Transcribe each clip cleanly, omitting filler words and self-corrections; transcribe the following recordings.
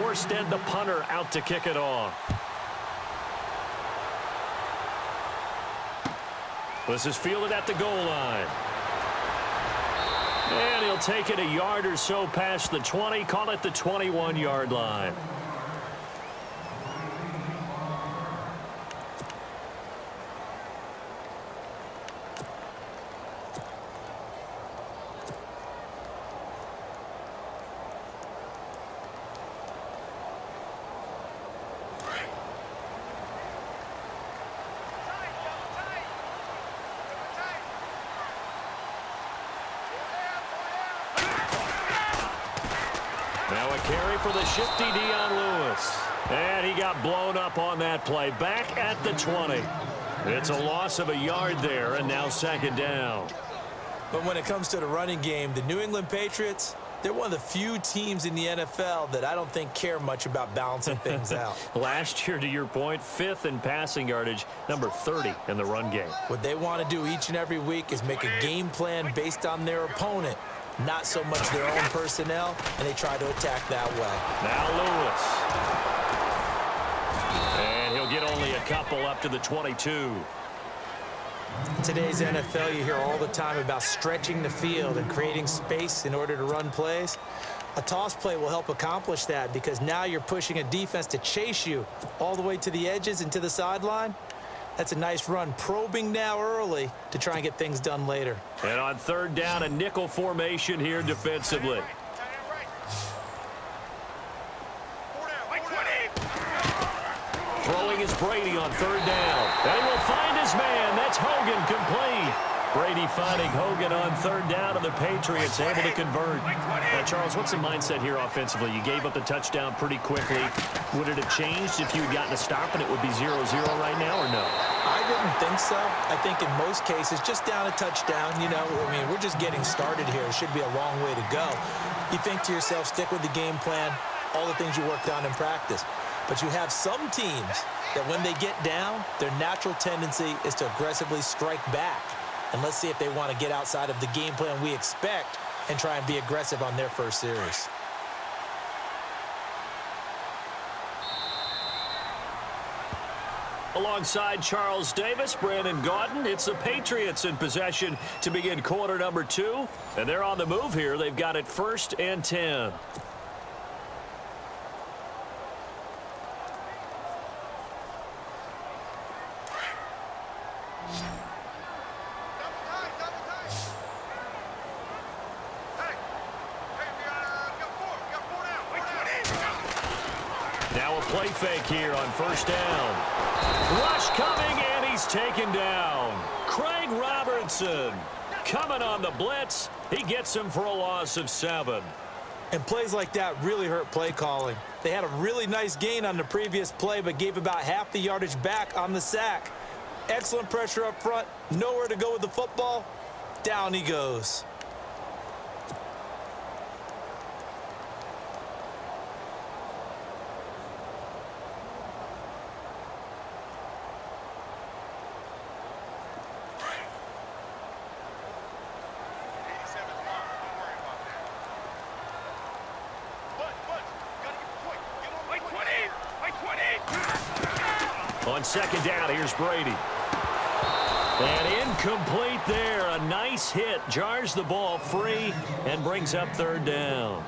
Morstead, the punter, out to kick it off. This is fielded at the goal line. And he'll take it a yard or so past the 20, call it the 21-yard line. Now a carry for the shifty Dion Lewis. And he got blown up on that play. Back at the 20. It's a loss of a yard there, and now second down. But when it comes to the running game, the New England Patriots, they're one of the few teams in the NFL that I don't think care much about balancing things out. Last year, to your point, 5th in passing yardage, number 30 in the run game. What they want to do each and every week is make a game plan based on their opponent, not so much their own personnel, and they try to attack that way. Now Lewis. And he'll get only a couple up to the 22. In today's NFL, you hear all the time about stretching the field and creating space in order to run plays. A toss play will help accomplish that because now you're pushing a defense to chase you all the way to the edges and to the sideline. That's a nice run, probing now early to try and get things done later. And on third down, a nickel formation here defensively. Throwing is Brady on third down. They will find his man. That's Hogan, complete. Brady finding Hogan on third down, and the Patriots able to convert. Now, Charles, what's the mindset here offensively? You gave up the touchdown pretty quickly. Would it have changed if you had gotten a stop and it would be 0-0 right now, or no? I wouldn't think so. I think in most cases, just down a touchdown, you know, I mean, we're just getting started here. It should be a long way to go. You think to yourself, stick with the game plan, all the things you worked on in practice. But you have some teams that when they get down, their natural tendency is to aggressively strike back. And let's see if they want to get outside of the game plan we expect and try and be aggressive on their first series. Alongside Charles Davis, Brandon Gaudin, it's the Patriots in possession to begin quarter number 2. And they're on the move here. They've got it 1st and 10. Now a play fake here on first down. Rush coming, and he's taken down. Craig Robertson coming on the blitz. He gets him for a loss of 7. And plays like that really hurt play calling. They had a really nice gain on the previous play, but gave about half the yardage back on the sack. Excellent pressure up front. Nowhere to go with the football. Down he goes. On second down, here's Brady. And incomplete there. A nice hit. Jars the ball free and brings up third down.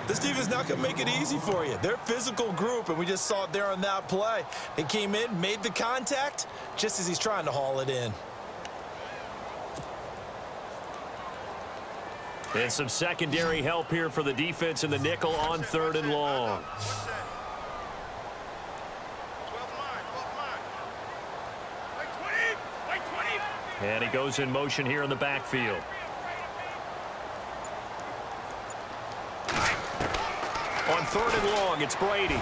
This defense not going to make it easy for you. They're a physical group, and we just saw it there on that play. They came in, made the contact, just as he's trying to haul it in. And some secondary help here for the defense in the nickel on third and long. And he goes in motion here in the backfield. On third and long, it's Brady.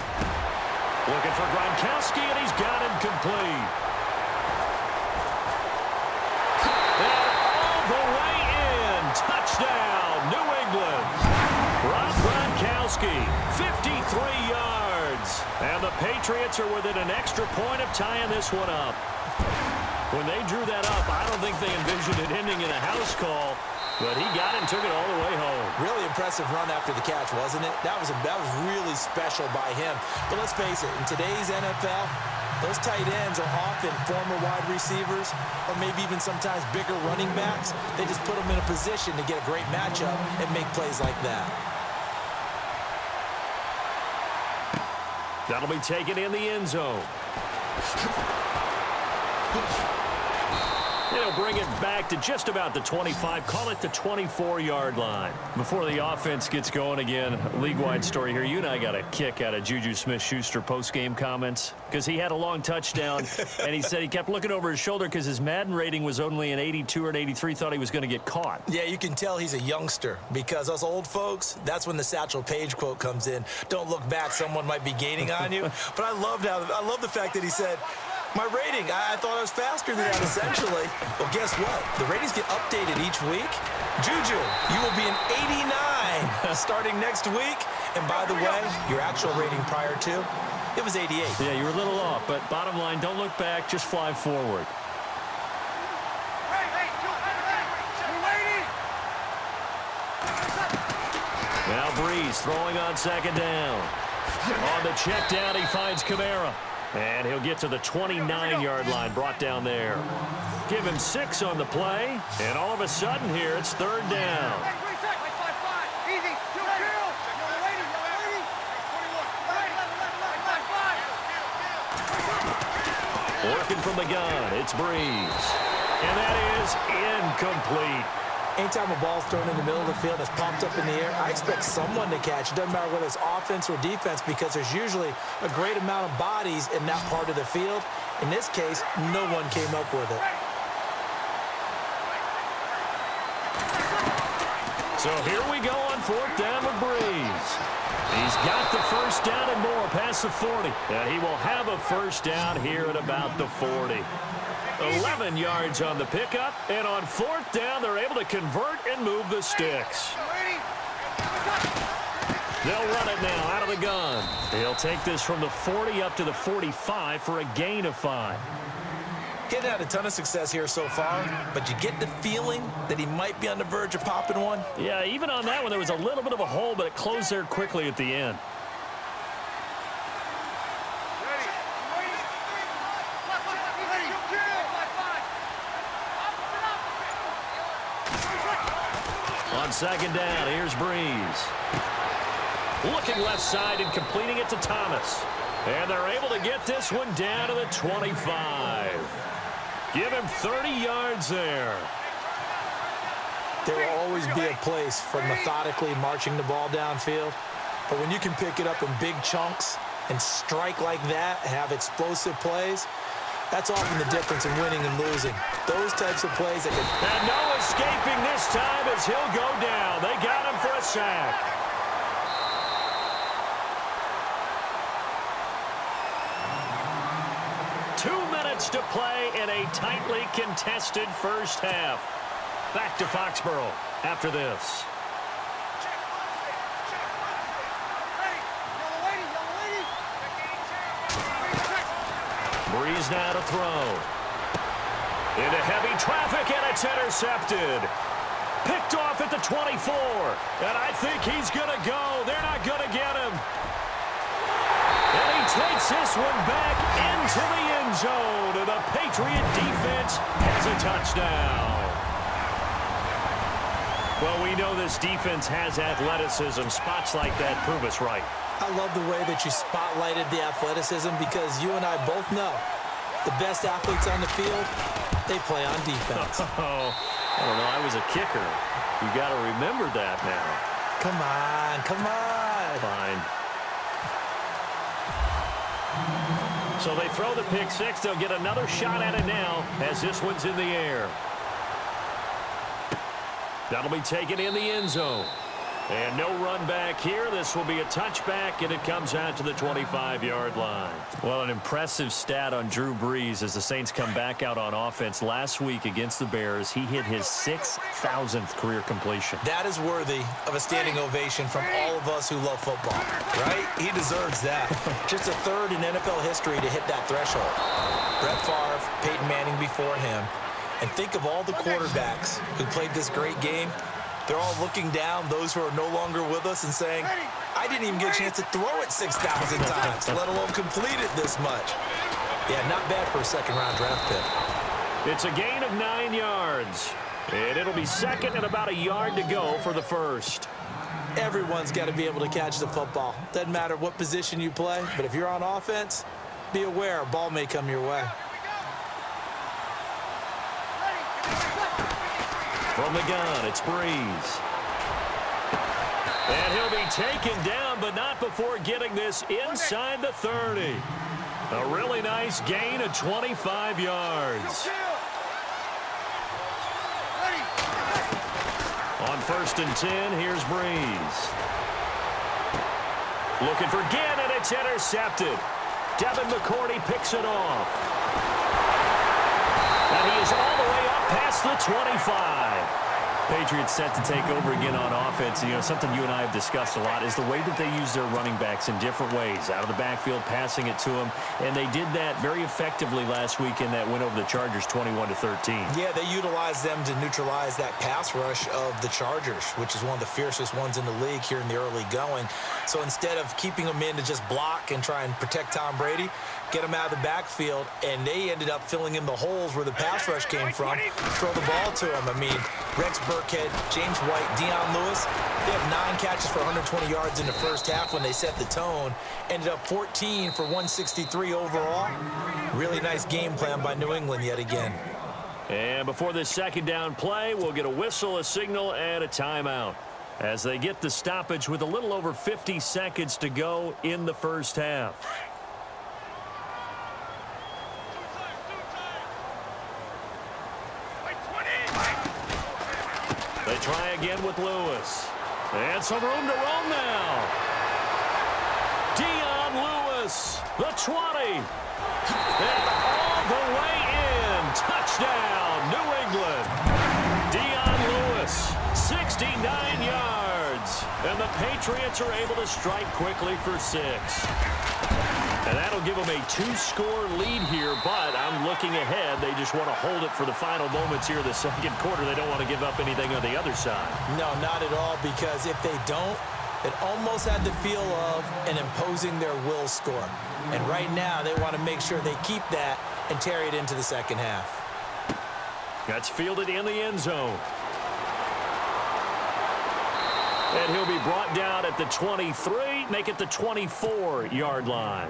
Looking for Gronkowski, and he's got him complete. And all the way in. Touchdown, New England. Rob Gronkowski, 53 yards. And the Patriots are within an extra point of tying this one up. When they drew that up, I don't think they envisioned it ending in a house call. But he got it and took it all the way home. Really impressive run after the catch, wasn't it? That was really special by him. But let's face it, in today's NFL, those tight ends are often former wide receivers or maybe even sometimes bigger running backs. They just put them in a position to get a great matchup and make plays like that. That'll be taken in the end zone. They'll bring it back to just about the 25. Call it the 24-yard line. Before the offense gets going again, league-wide story here. You and I got a kick out of Juju Smith-Schuster post-game comments because he had a long touchdown, and he said he kept looking over his shoulder because his Madden rating was only an 82 or an 83, thought he was going to get caught. Yeah, you can tell he's a youngster because us old folks, that's when the Satchel Paige quote comes in. Don't look back, someone might be gaining on you. But I love the fact that he said, my rating, I thought I was faster than that, essentially. Well, guess what? The ratings get updated each week. Juju, you will be an 89 starting next week. And by the way, your actual rating prior to, it was 88. Yeah, you were a little off, but bottom line, don't look back, just fly forward. Now Breeze throwing on second down. On the check down, he finds Kamara. And he'll get to the 29-yard line, brought down there. Give him 6 on the play, and all of a sudden here, it's third down. Working from the gun, it's Breeze. And that is incomplete. Anytime a ball's thrown in the middle of the field that's popped up in the air, I expect someone to catch. It doesn't matter whether it's offense or defense because there's usually a great amount of bodies in that part of the field. In this case, no one came up with it. So here we go on fourth down with Breeze. He's got the first down and more past the 40. And he will have a first down here at about the 40. 11 yards on the pickup, and on fourth down, they're able to convert and move the sticks. They'll run it now out of the gun. He'll take this from the 40 up to the 45 for a gain of 5. He hadn't had a ton of success here so far, but you get the feeling that he might be on the verge of popping one. Yeah, even on that one, there was a little bit of a hole, but it closed there quickly at the end. On second down, here's Breeze. Looking left side and completing it to Thomas. And they're able to get this one down to the 25. Give him 30 yards there. There will always be a place for methodically marching the ball downfield. But when you can pick it up in big chunks and strike like that, have explosive plays, that's often the difference in winning and losing. Those types of plays that can... And no escaping this time as he'll go down. They got him for a sack. To play in a tightly contested first half. Back to Foxborough after this. Breeze now to throw. Into heavy traffic, and it's intercepted. Picked off at the 24. And I think he's going to go. They're not going to get him. And he takes this one back into the end zone, and the Patriot defense has a touchdown. Well, we know this defense has athleticism. Spots like that prove us right. I love the way that you spotlighted the athleticism because you and I both know the best athletes on the field, they play on defense. Oh, I don't know. I was a kicker. You got to remember that now. Come on, come on. Fine. So they throw the pick six. They'll get another shot at it now as this one's in the air. That'll be taken in the end zone. And no run back here. This will be a touchback, and it comes out to the 25-yard line. Well, an impressive stat on Drew Brees as the Saints come back out on offense. Last week against the Bears, he hit his 6,000th career completion. That is worthy of a standing ovation from all of us who love football, right? He deserves that. Just a third in NFL history to hit that threshold. Brett Favre, Peyton Manning before him. And think of all the quarterbacks who played this great game. They're all looking down, those who are no longer with us, and saying, I didn't even get a chance to throw it 6,000 times, let alone complete it this much. Yeah, not bad for a second-round draft pick. It's a gain of 9 yards. And it'll be second and about a yard to go for the first. Everyone's got to be able to catch the football. Doesn't matter what position you play, but if you're on offense, be aware a ball may come your way. From the gun, it's Breeze. And he'll be taken down, but not before getting this inside the 30. A really nice gain of 25 yards. On 1st and 10, here's Breeze. Looking for Ginn, and it's intercepted. Devin McCourty picks it off. And he is all the way up past the 25. Patriots set to take over again on offense. You know, something you and I have discussed a lot is the way that they use their running backs in different ways. Out of the backfield, passing it to them. And they did that very effectively last week in that win over the Chargers 21-13. Yeah, they utilized them to neutralize that pass rush of the Chargers, which is one of the fiercest ones in the league here in the early going. So instead of keeping them in to just block and try and protect Tom Brady, get him out of the backfield, and they ended up filling in the holes where the pass rush came from, throw the ball to him. I mean, Rex Burkhead, James White, Deion Lewis, they have 9 catches for 120 yards in the first half when they set the tone. Ended up 14 for 163 overall. Really nice game plan by New England yet again. And before this second down play, we'll get a whistle, a signal, and a timeout as they get the stoppage with a little over 50 seconds to go in the first half. They try again with Lewis. And some room to roam now. Deion Lewis, the 20. And all the way in. Touchdown, New England. Deion Lewis, 69 yards. And the Patriots are able to strike quickly for 6. And that'll give them a 2-score lead here, but I'm looking ahead. They just want to hold it for the final moments here of the second quarter. They don't want to give up anything on the other side. No, not at all, because if they don't, it almost had the feel of an imposing their will score. And right now, they want to make sure they keep that and carry it into the second half. That's fielded in the end zone. And he'll be brought down at the 23, make it the 24-yard line.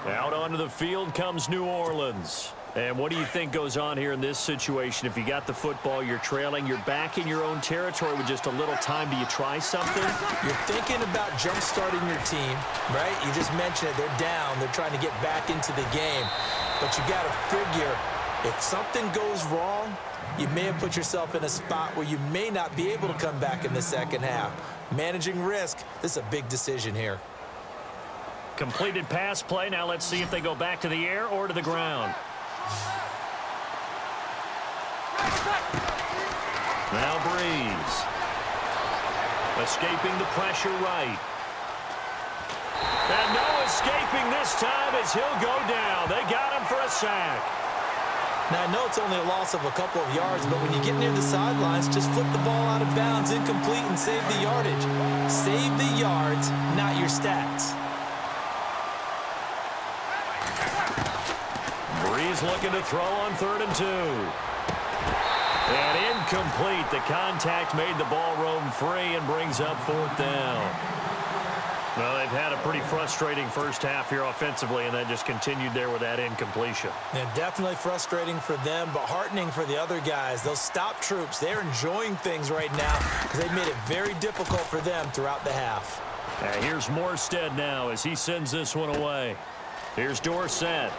Out onto the field comes New Orleans. And what do you think goes on here in this situation? If you got the football, you're trailing, you're back in your own territory with just a little time. Do you try something? You're thinking about jump-starting your team, right? You just mentioned it. They're down. They're trying to get back into the game. But you got to figure, if something goes wrong, you may have put yourself in a spot where you may not be able to come back in the second half. Managing risk, this is a big decision here. Completed pass play. Now let's see if they go back to the air or to the ground. Now Breeze. Escaping the pressure right. And no escaping this time as he'll go down. They got him for a sack. Now, I know it's only a loss of a couple of yards, but when you get near the sidelines, just flip the ball out of bounds, incomplete, and save the yardage. Save the yards, not your stats. Breeze looking to throw on 3rd and 2. And incomplete. The contact made the ball roam free and brings up 4th down. Well, they've had a pretty frustrating first half here offensively, and then just continued there with that incompletion. Yeah, definitely frustrating for them, but heartening for the other guys. Those stop troops, they're enjoying things right now because they've made it very difficult for them throughout the half. Here's Morstead now as he sends this one away. Here's Dorsett.